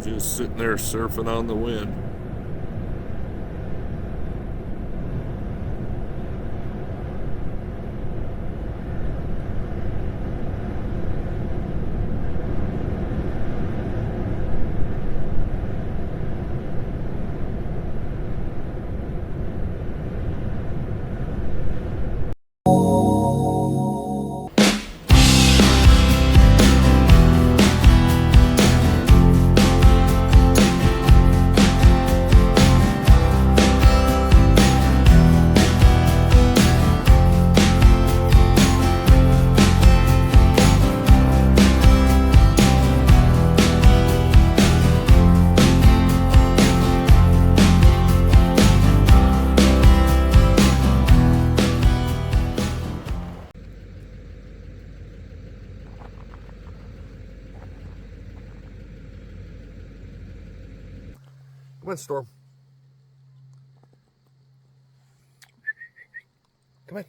just sitting there surfing on the wind. Come on, Storm. Come on.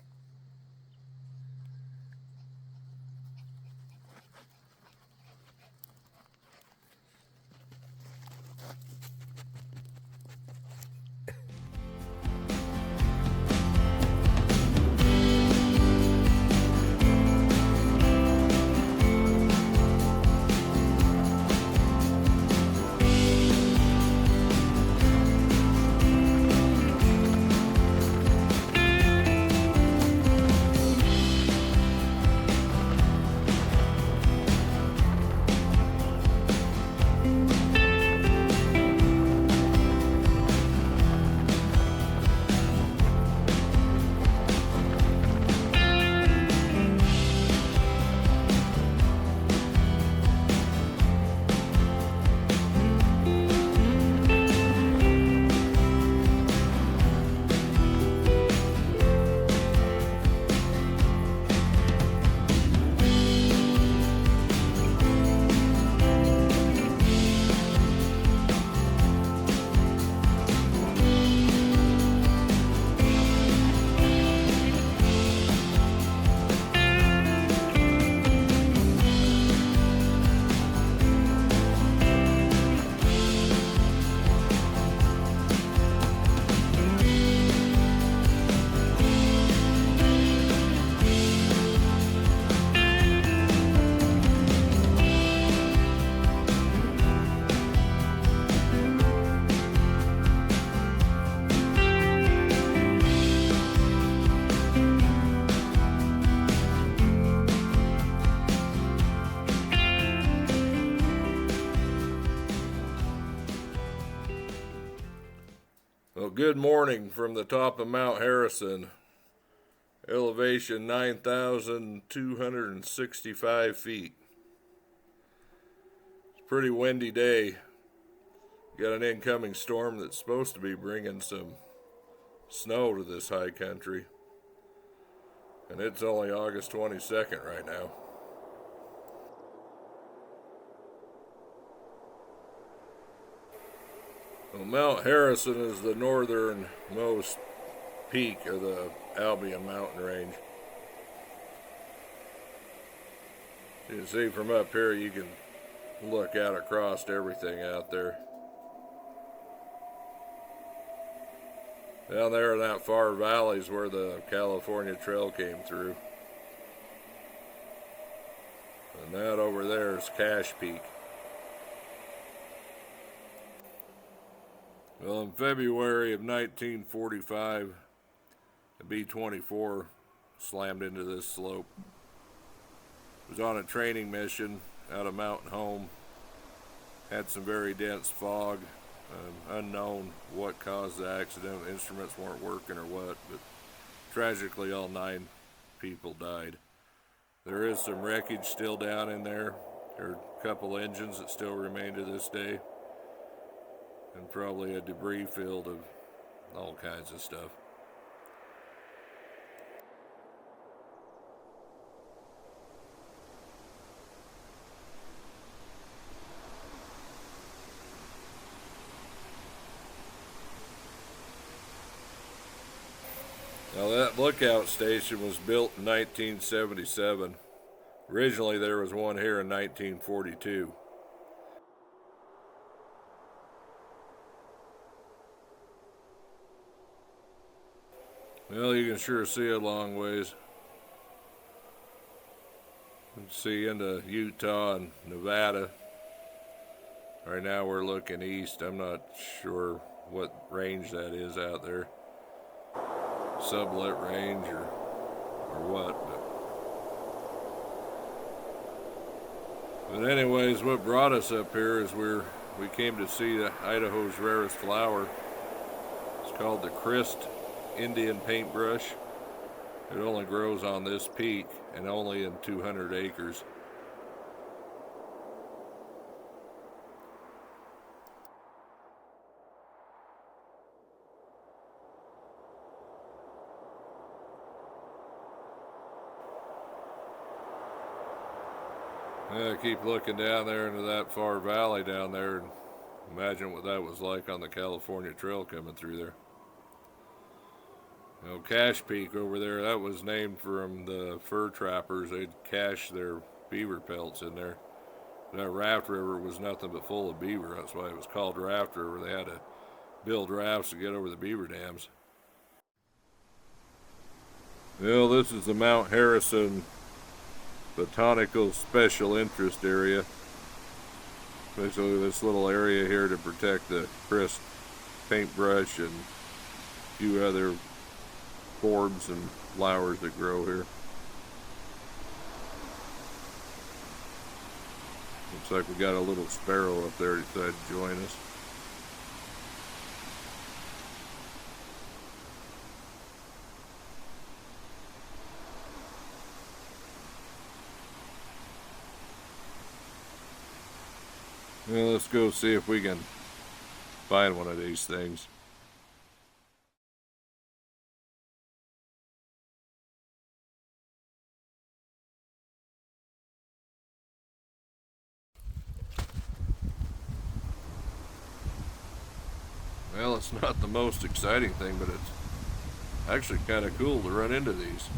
Well, good morning from the top of Mount Harrison, elevation 9,265 feet. It's a pretty windy day. Got an incoming storm that's supposed to be bringing some snow to this high country, and it's only August 22nd right now. Well, Mount Harrison is the northernmost peak of the Albion mountain range. You can see from up here, you can look out across everything out there. Down there in that far valley is where the California Trail came through. And that over there is Cache Peak. Well, in February of 1945, a B-24 slammed into this slope. It was on a training mission out of Mountain Home. Had some very dense fog. Unknown what caused the accident. The instruments weren't working or what, but tragically all 9 people died. There is some wreckage still down in there. There are a couple engines that still remain to this day, and probably a debris field of all kinds of stuff. Now that lookout station was built in 1977. Originally there was one here in 1942. Well, you can sure see a long ways. You can see into Utah and Nevada. Right now we're looking east. I'm not sure what range that is out there. Sublet range or what. But anyways, what brought us up here is we came to see Idaho's rarest flower. It's called the Christ Indian Paintbrush. It only grows on this peak and only in 200 acres. Yeah, keep looking down there into that far valley down there and imagine what that was like on the California Trail coming through there. You know, Cache Peak over there, that was named from the fur trappers. They'd cache their beaver pelts in there. That raft river was nothing but full of beaver. That's why it was called Raft River. They had to build rafts to get over the beaver dams. Well, this is the Mount Harrison Botanical Special Interest Area. Basically this little area here to protect the Christ paintbrush and a few other forbs and flowers that grow here. Looks like we got a little sparrow up there decided to join us. Well, let's go see if we can find one of these things. Well, it's not the most exciting thing, but it's actually kind of cool to run into these.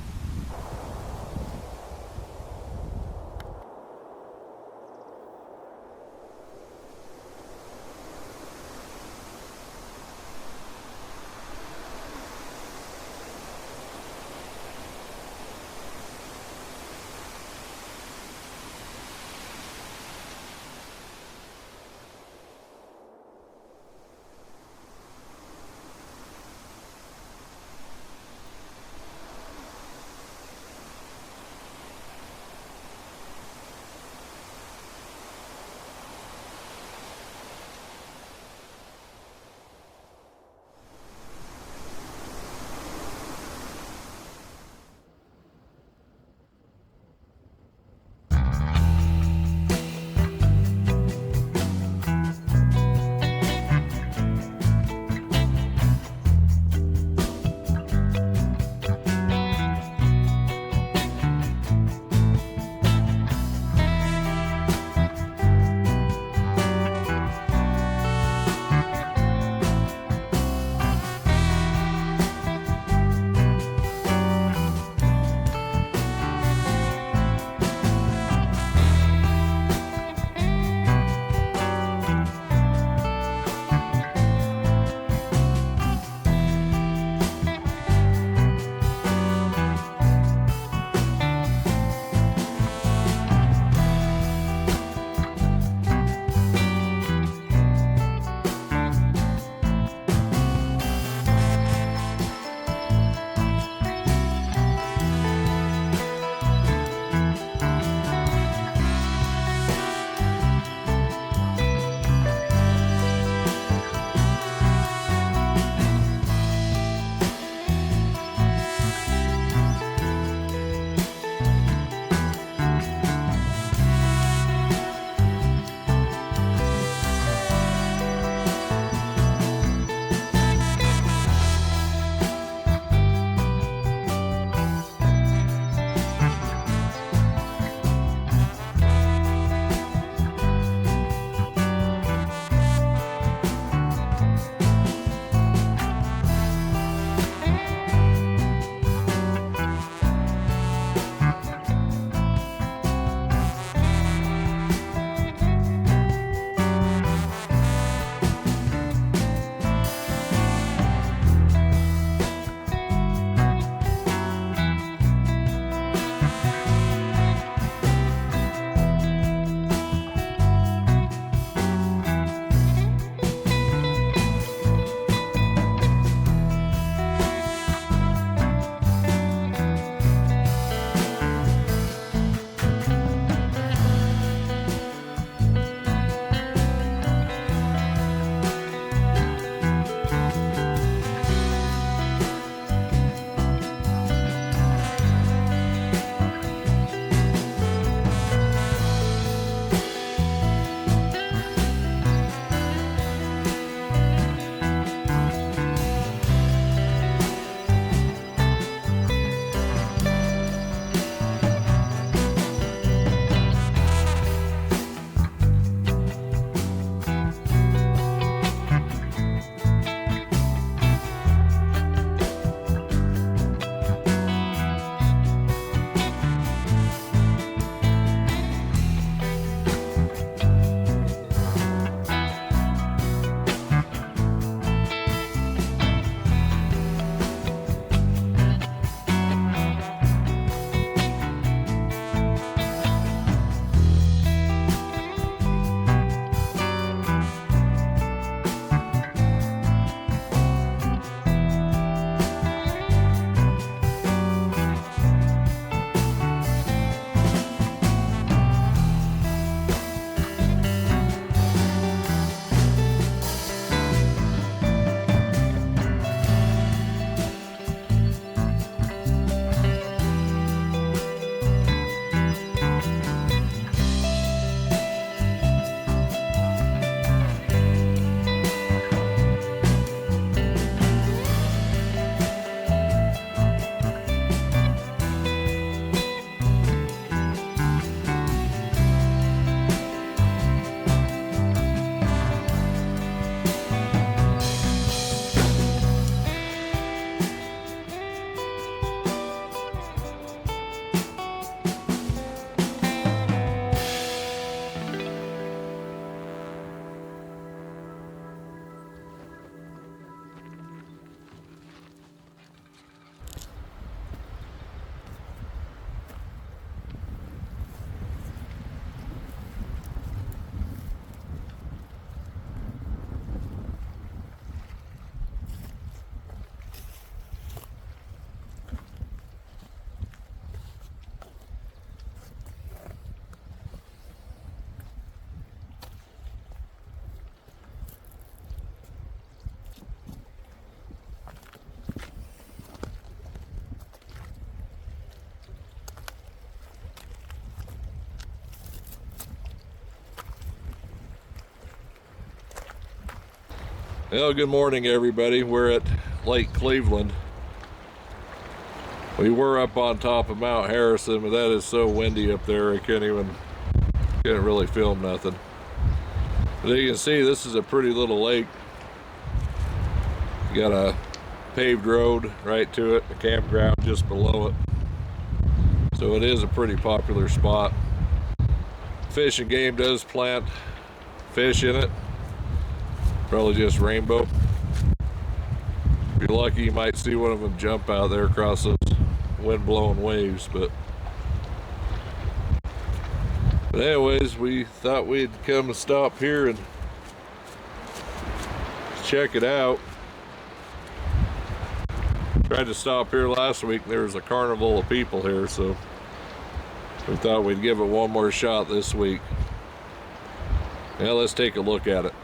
Well, good morning, everybody. We're at Lake Cleveland. We were up on top of Mount Harrison, but that is so windy up there, I couldn't really film nothing. But you can see, this is a pretty little lake. You got a paved road right to it, a campground just below it. So it is a pretty popular spot. Fish and Game does plant fish in it. Probably just rainbow. If you're lucky, you might see one of them jump out there across those wind-blowing waves. But anyways, we thought we'd come and stop here and check it out. Tried to stop here last week, and there was a carnival of people here, so we thought we'd give it one more shot this week. Now let's take a look at it.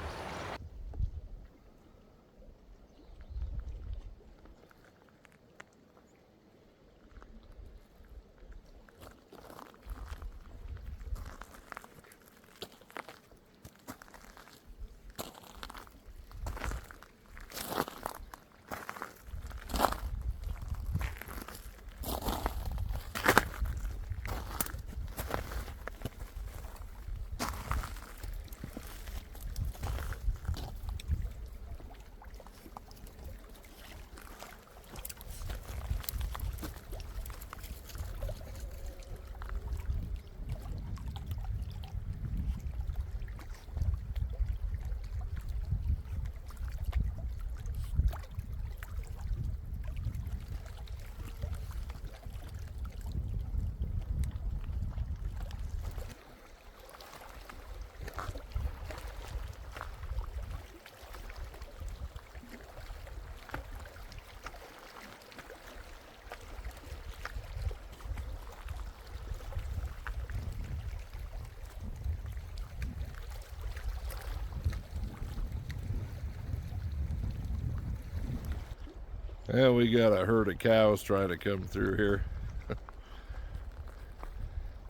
Yeah, we got a herd of cows trying to come through here.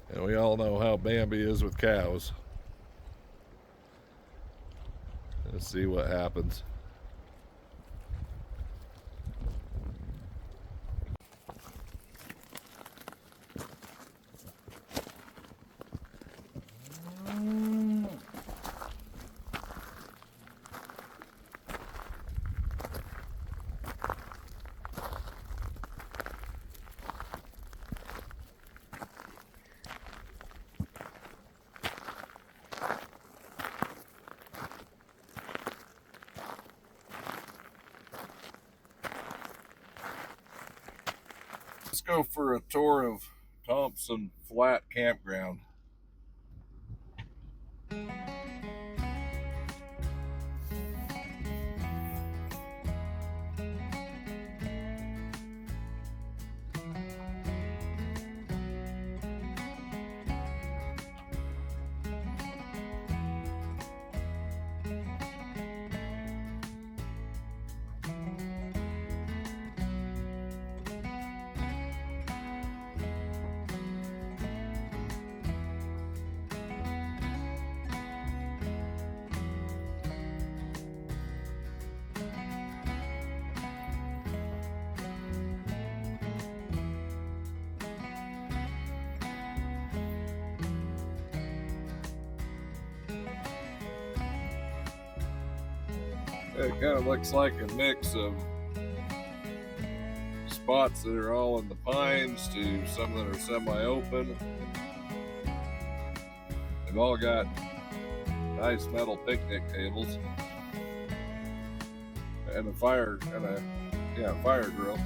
And we all know how Bambi is with cows. Let's see what happens. Let's go for a tour of Thompson Flat Campground. It kind of looks like a mix of spots that are all in the pines to some that are semi-open. They've all got nice metal picnic tables and a fire grill.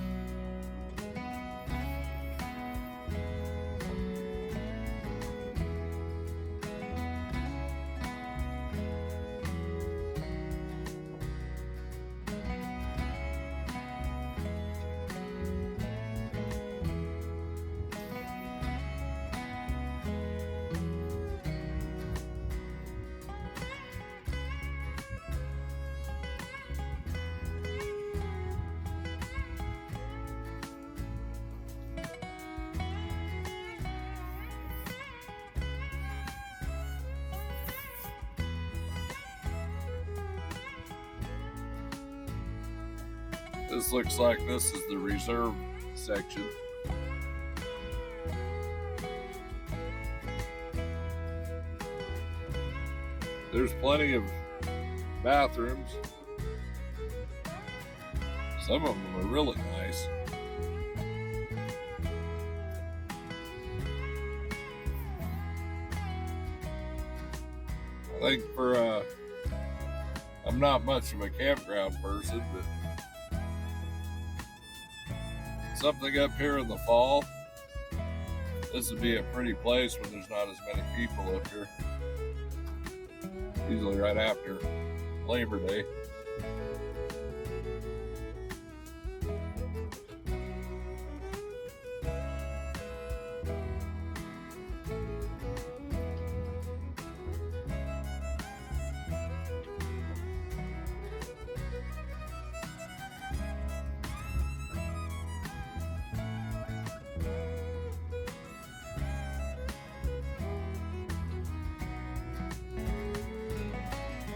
This looks like this is the reserve section. There's plenty of bathrooms. Some of them are really nice. I think for I'm not much of a campground person, but something up here in the fall, this would be a pretty place when there's not as many people up here. Usually right after Labor Day.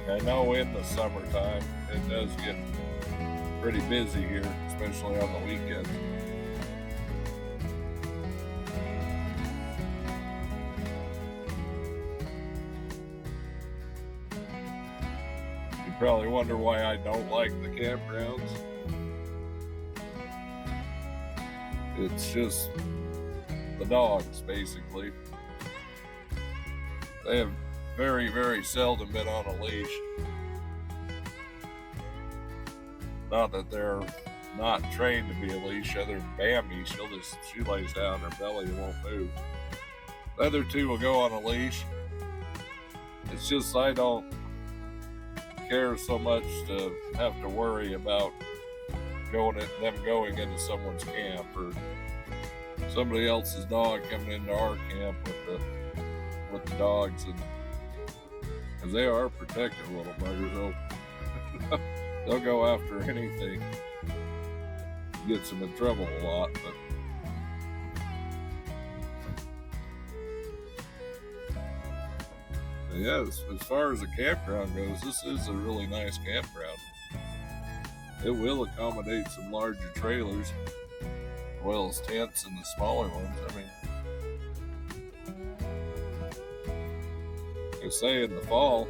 I know in the summertime it does get pretty busy here, especially on the weekends. You probably wonder why I don't like the campgrounds. It's just the dogs, basically. They have very, very seldom been on a leash. Not that they're not trained to be a leash, other than Bambi. She lays down her belly and won't move. The other two will go on a leash. It's just I don't care so much to have to worry about them going into someone's camp or somebody else's dog coming into our camp with the dogs, and because they are protective little buggers. They'll go after anything. Gets them in trouble a lot, but yeah, as far as the campground goes, this is a really nice campground. It will accommodate some larger trailers, as well as tents and the smaller ones. I mean, I say in the fall,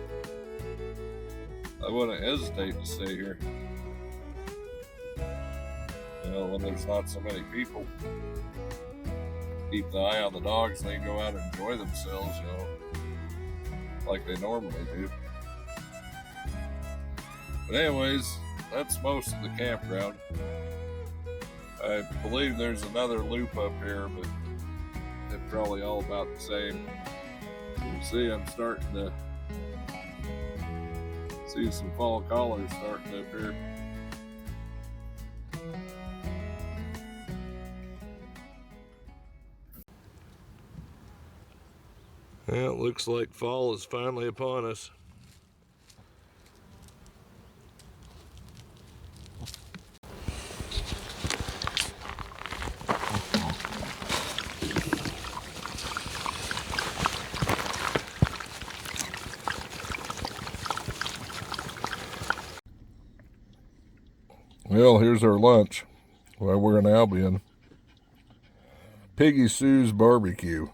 I wouldn't hesitate to stay here. You know, when there's not so many people. Keep the eye on the dogs and they can go out and enjoy themselves, you know, like they normally do. But anyways, that's most of the campground. I believe there's another loop up here, but they're probably all about the same. You see, I'm starting to see some fall collars starting up here. Well, it looks like fall is finally upon us. Well, here's our lunch. Well, we're in Albion. Piggy Sue's Barbecue.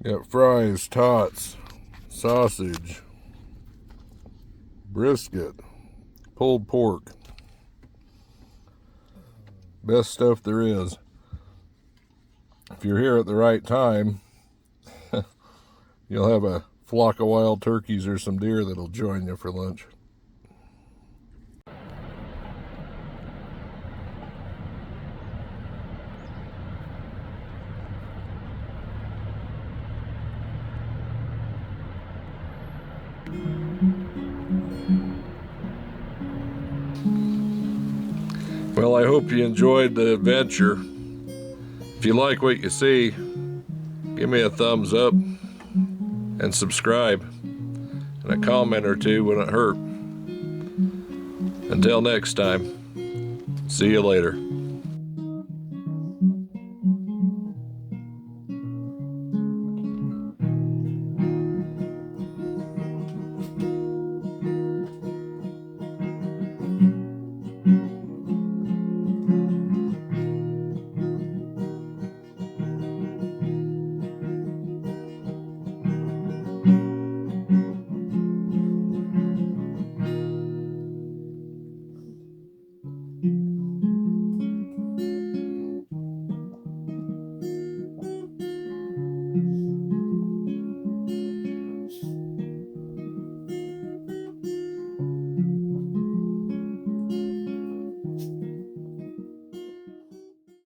Got fries, tots, sausage, brisket, pulled pork. Best stuff there is. If you're here at the right time, you'll have a flock of wild turkeys or some deer that'll join you for lunch. Well, I hope you enjoyed the adventure. If you like what you see, give me a thumbs up and subscribe, and a comment or two wouldn't hurt. Until next time, see you later.